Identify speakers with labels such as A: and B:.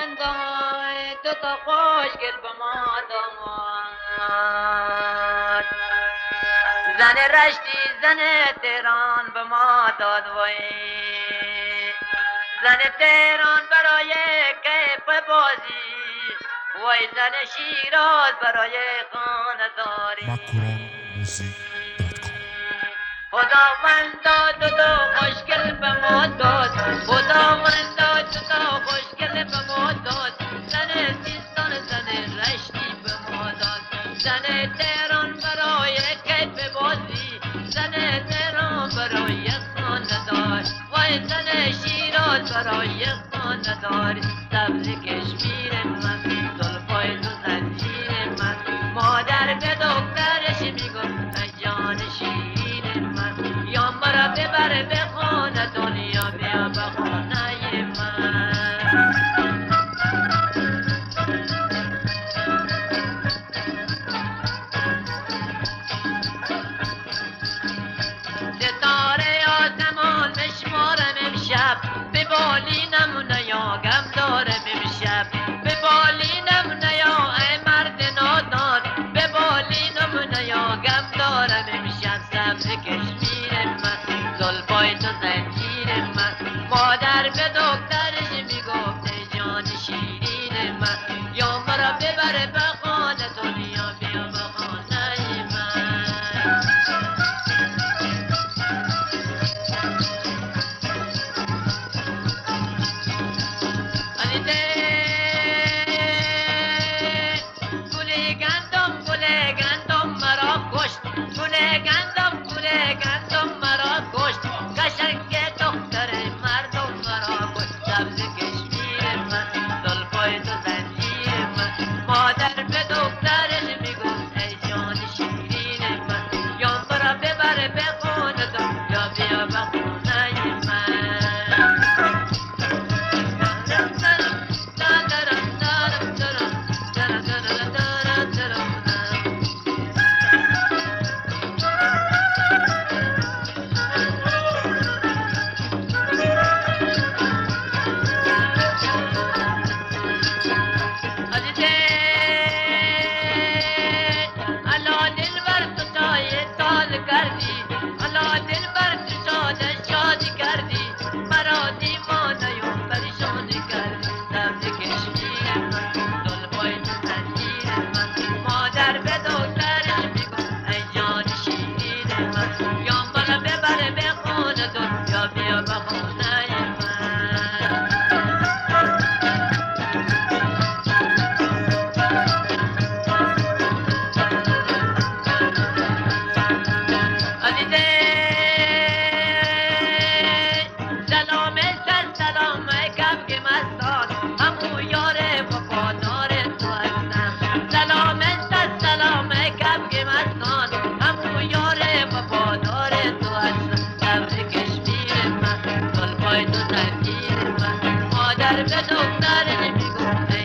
A: خداوندای تو تا خوشگل به ما داد، زن رشتی زن تهران به ما داد وای، زن تهران برای کیف بازی، وای زن شیراز برای خانداری. خداوندا تو تا خوشگل به ما داد، خداوندا تو تا خوشگل به ما داد، زن سیستان زن رشتی به ما داد، زن تهران برای کیف بازی، زن تهران برای خاندار، وای زن شیراز برای خاندار. سبز کشمیر من زلفای تو زنجیر من، مادر به دخترش میگفت ای جان شیرین من، یا مرا ببر به خانه دنیا بیا به خانه من. ستاره آسمان بشمارم امشب، به بالینم نیاگم دارم امشب، به بالینم نیا ای مرد نادان، به بالینم نیاگم دارم امشب. سبز کشمیر من زلفای تو زنجیر من، مادر به دخترش میگفت ای جان شیرین من، یا مرا ببر به خانه دنیا بیا به خانه من. مادر به دختر نمیگفت